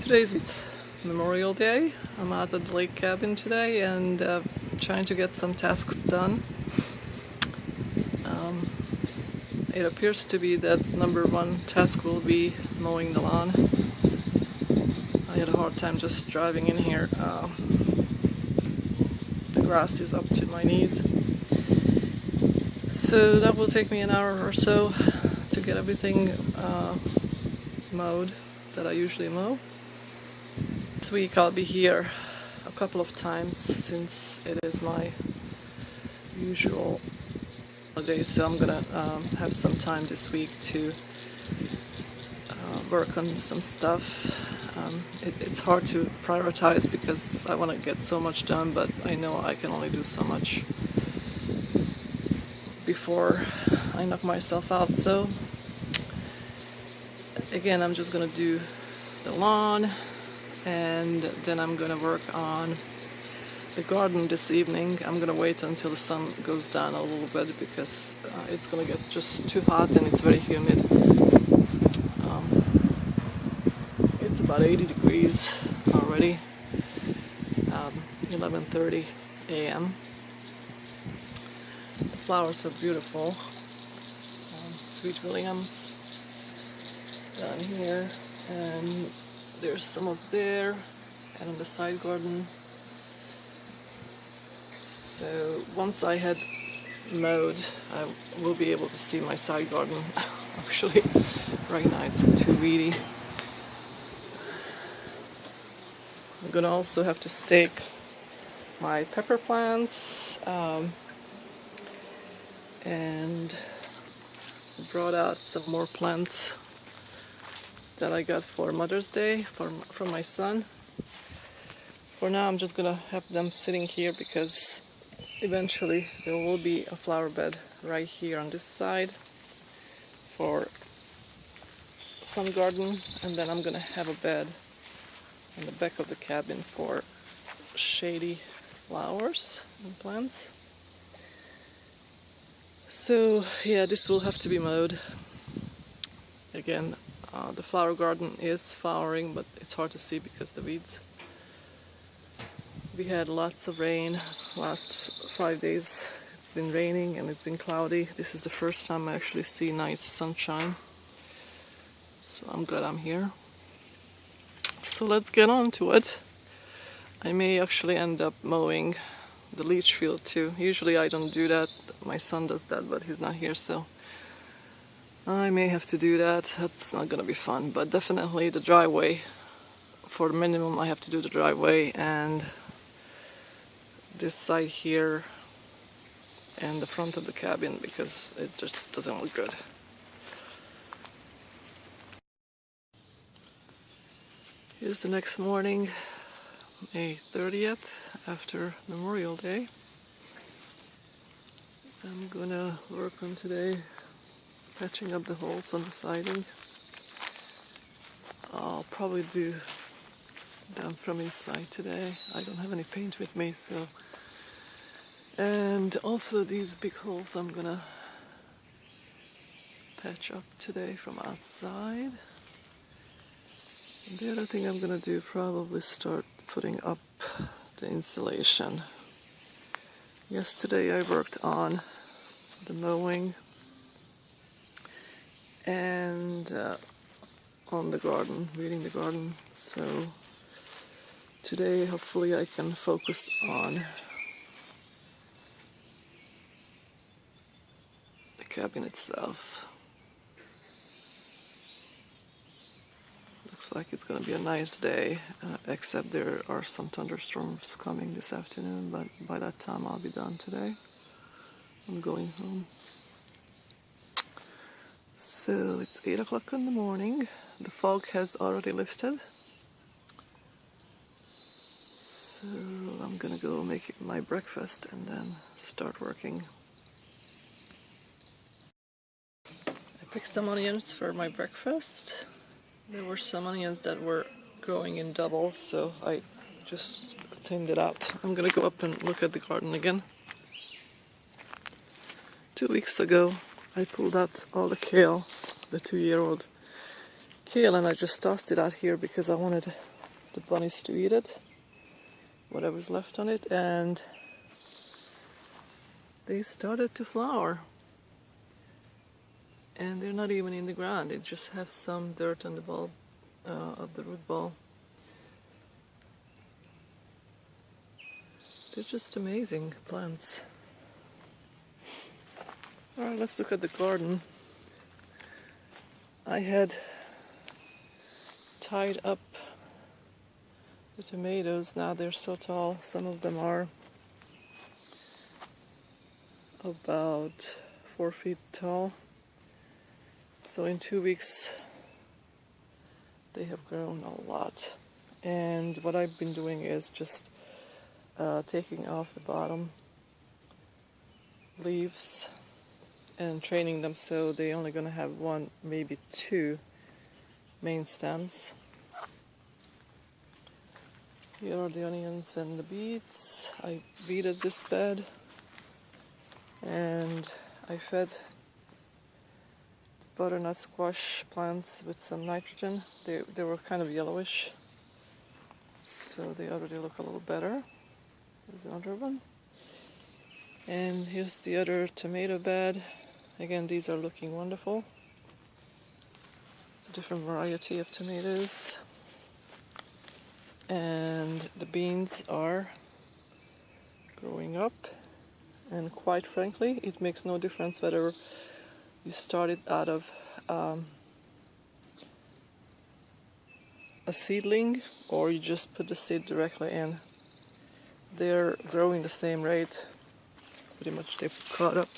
Today's Memorial Day. I'm at the lake cabin today and trying to get some tasks done. It appears to be that number one task will be mowing the lawn. I had a hard time just driving in here. The grass is up to my knees. So that will take me an hour or so to get everything mowed that I usually mow. This week I'll be here a couple of times since it is my usual holiday, so I'm gonna have some time this week to work on some stuff. It's hard to prioritize because I want to get so much done, but I know I can only do so much before I knock myself out. So again, I'm just gonna do the lawn and then I'm gonna work on the garden this evening. I'm gonna wait until the sun goes down a little bit because it's gonna get just too hot and it's very humid. It's about 80 degrees already, 11:30 a.m. The flowers are beautiful. Sweet Williams down here, and there's some up there and in the side garden. So once I had mowed, I will be able to see my side garden. Actually, right now it's too weedy. I'm gonna also have to stake my pepper plants, and brought out some more plants that I got for Mother's Day from my son. For now I'm just gonna have them sitting here because eventually there will be a flower bed right here on this side for sun garden, and then I'm gonna have a bed in the back of the cabin for shady flowers and plants. So yeah, this will have to be mowed. Again, the flower garden is flowering, but it's hard to see because the weeds. We had lots of rain last 5 days. It's been raining and it's been cloudy. This is the first time I actually see nice sunshine. So I'm glad I'm here. So let's get on to it. I may actually end up mowing the leach field too. Usually I don't do that. My son does that, but he's not here, so I may have to do that. That's not gonna be fun, but definitely the driveway. For the minimum I have to do the driveway and this side here and the front of the cabin because it just doesn't look good. Here's the next morning, May 30th, after Memorial Day. I'm gonna work on today patching up the holes on the siding. I'll probably do them from inside today. I don't have any paint with me, so. And also these big holes I'm gonna patch up today from outside. And the other thing I'm gonna do, probably start putting up the insulation. Yesterday I worked on the mowing and on the garden, weeding the garden. So today hopefully I can focus on the cabin itself. Looks like it's gonna be a nice day, except there are some thunderstorms coming this afternoon, but by that time I'll be done today. I'm going home. So it's 8 o'clock in the morning. The fog has already lifted. So I'm gonna go make my breakfast and then start working. I picked some onions for my breakfast. There were some onions that were growing in double, so I just thinned it out. I'm gonna go up and look at the garden again. 2 weeks ago I pulled out all the kale, the 2-year-old kale, and I just tossed it out here because I wanted the bunnies to eat it, whatever's left on it, and they started to flower. And they're not even in the ground, they just have some dirt on the bulb of the root ball. They're just amazing plants. Alright, let's look at the garden. I had tied up the tomatoes. Now they're so tall. Some of them are about 4 feet tall. So in 2 weeks they have grown a lot. And what I've been doing is just taking off the bottom leaves and training them so they're only going to have 1, maybe 2 main stems. Here are the onions and the beets. I weeded this bed and I fed butternut squash plants with some nitrogen. They were kind of yellowish, so they already look a little better. There's another one. And here's the other tomato bed. Again, these are looking wonderful. It's a different variety of tomatoes. And the beans are growing up. And quite frankly, it makes no difference whether you start it out of a seedling or you just put the seed directly in. They're growing the same rate. Pretty much they've caught up.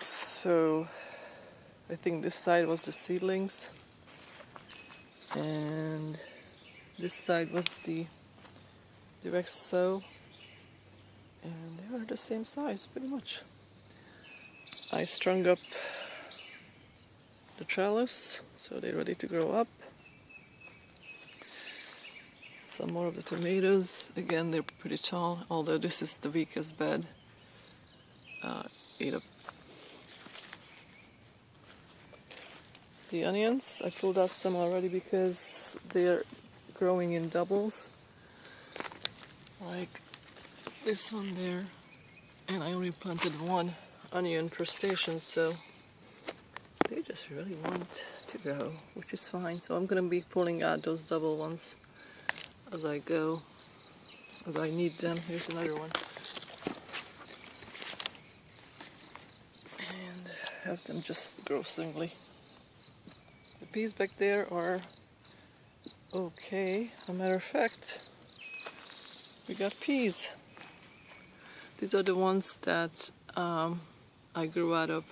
So I think this side was the seedlings and this side was the direct sow, and they are the same size pretty much. I strung up the trellis so they're ready to grow up. Some more of the tomatoes. Again, they're pretty tall, although this is the weakest bed. Ate up the onions. I pulled out some already because they're growing in doubles, like this one there, and I only planted 1 onion per station, so they just really want to go, which is fine. So I'm gonna be pulling out those double ones as I go, as I need them. Here's another one, and have them just grow singly. The peas back there are okay. As a matter of fact, we got peas. These are the ones that I grew out of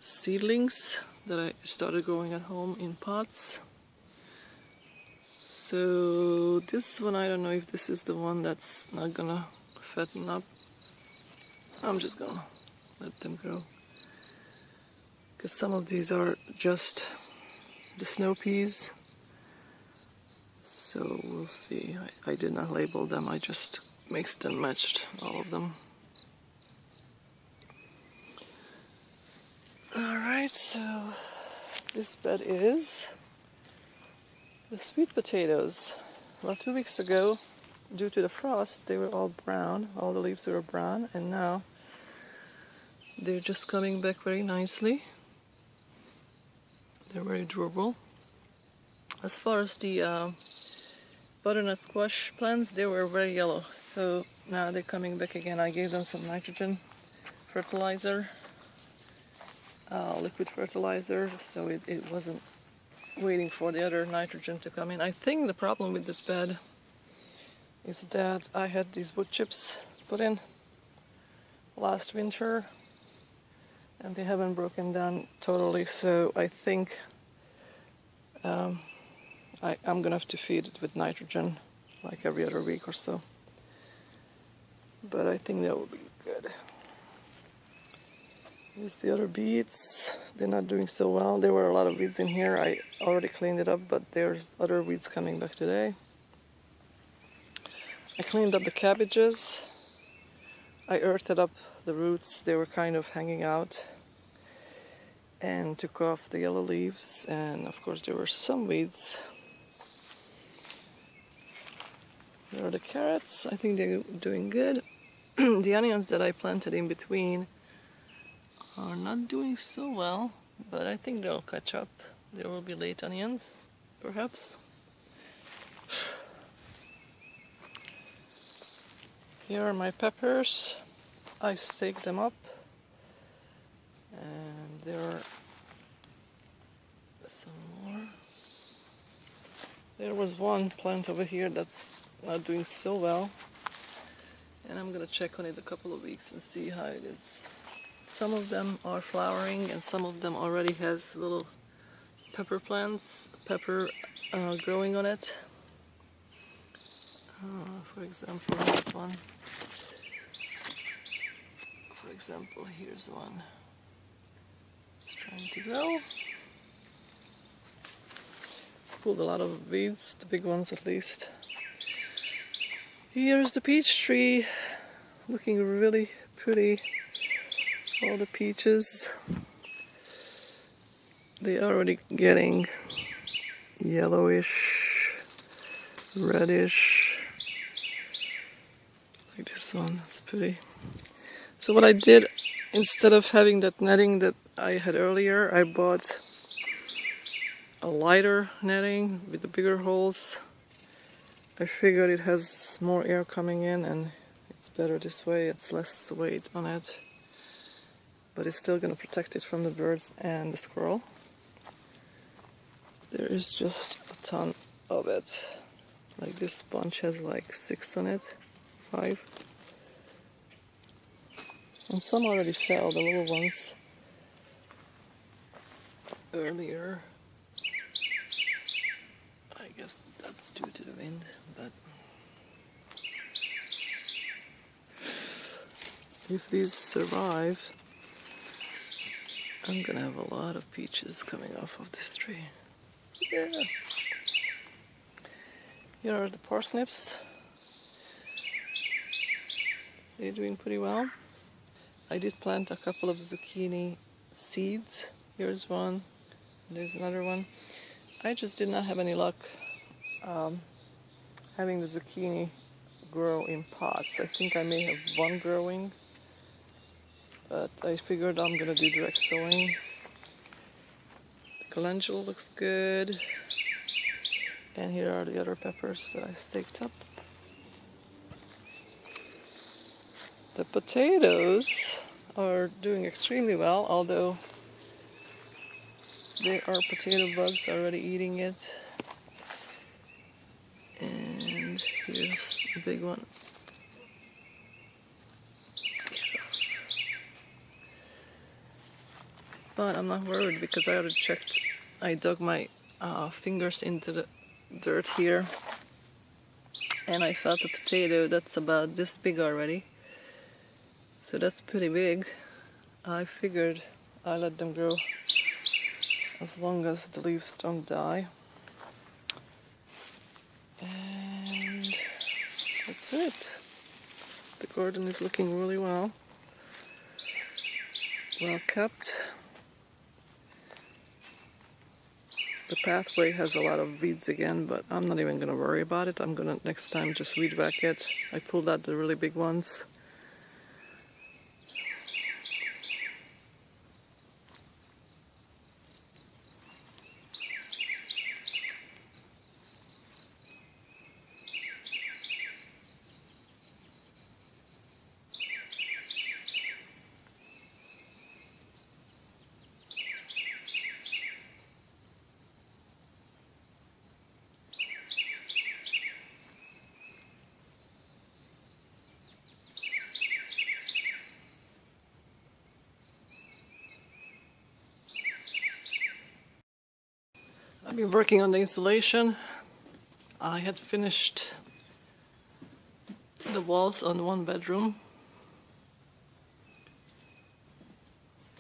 seedlings that I started growing at home in pots. So this one, I don't know if this is the one that's not gonna fatten up. I'm just gonna let them grow, because some of these are just the snow peas. So we'll see. I did not label them, I just mixed and matched all of them. Alright, so this bed is the sweet potatoes. Well, 2 weeks ago, due to the frost, they were all brown. All the leaves were brown, and now they're just coming back very nicely. They're very durable. As far as the butternut squash plants, they were very yellow, so now they're coming back again. I gave them some nitrogen fertilizer, liquid fertilizer, so it wasn't waiting for the other nitrogen to come in. I think the problem with this bed is that I had these wood chips put in last winter and they haven't broken down totally, so I think I'm gonna have to feed it with nitrogen like every other week or so, but I think that will be good. Here's the other beets. They're not doing so well. There were a lot of weeds in here. I already cleaned it up, but there's other weeds coming back today. I cleaned up the cabbages. I earthed up the roots. They were kind of hanging out. and took off the yellow leaves, and of course there were some weeds. There are the carrots. I think they're doing good. The onions that I planted in between are not doing so well, but I think they'll catch up. There will be late onions, perhaps. Here are my peppers. I staked them up, and there are some more. There was one plant over here that's not doing so well, and I'm gonna check on it a couple of weeks and see how it is. Some of them are flowering, and some of them already has little pepper plants, growing on it. For example, here's one. For example, here's one. It's trying to grow. Pulled a lot of weeds, the big ones at least. Here's the peach tree, looking really pretty. All the peaches. They are already getting yellowish, reddish. Like this one, it's pretty. So what I did, instead of having that netting that I had earlier, I bought a lighter netting with the bigger holes. I figured it has more air coming in and it's better this way, it's less weight on it. But it's still going to protect it from the birds and the squirrel. There is just a ton of it. Like this bunch has like 6 on it, 5. And some already fell, the little ones, earlier. I guess that's due to the wind, but if these survive, I'm gonna have a lot of peaches coming off of this tree. Yeah. Here are the parsnips. They're doing pretty well. I did plant a couple of zucchini seeds. Here's one, there's another one. I just did not have any luck having the zucchini grow in pots. I think I may have one growing, but I figured I'm gonna do direct sowing. The calendula looks good, and here are the other peppers that I staked up. The potatoes are doing extremely well, although there are potato bugs already eating it. And here's a big one. But I'm not worried because I already checked. I dug my fingers into the dirt here, and I felt a potato that's about this big already. So that's pretty big. I figured I let them grow as long as the leaves don't die. And that's it. The garden is looking really well. Well kept. The pathway has a lot of weeds again, but I'm not even gonna worry about it. I'm gonna next time just weed whack it. I pulled out the really big ones. I've been working on the insulation. I had finished the walls on one bedroom.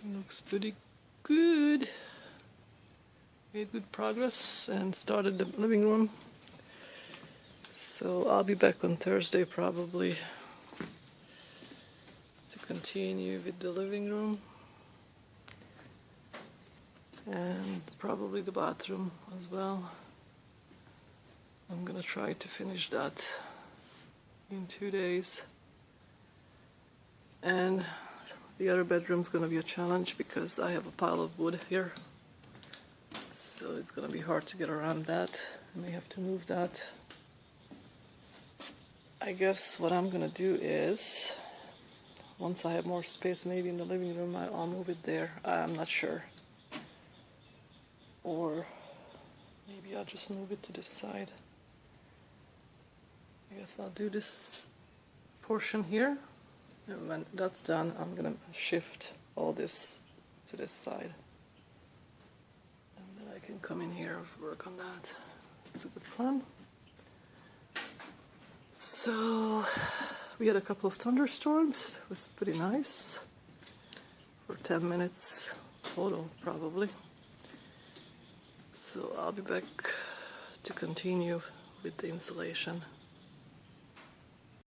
Looks pretty good. Made good progress and started the living room. So I'll be back on Thursday probably to continue with the living room. and probably the bathroom as well. I'm gonna try to finish that in 2 days. And the other bedroom's gonna be a challenge because I have a pile of wood here. So it's gonna be hard to get around that. I may have to move that. I guess what I'm gonna do is, once I have more space, maybe in the living room, I'll move it there. I'm not sure. Or maybe I'll just move it to this side. I guess I'll do this portion here, and when that's done, I'm gonna shift all this to this side. And then I can come in here and work on that. It's a good plan. So we had a couple of thunderstorms. It was pretty nice for 10 minutes total, probably. So I'll be back to continue with the installation.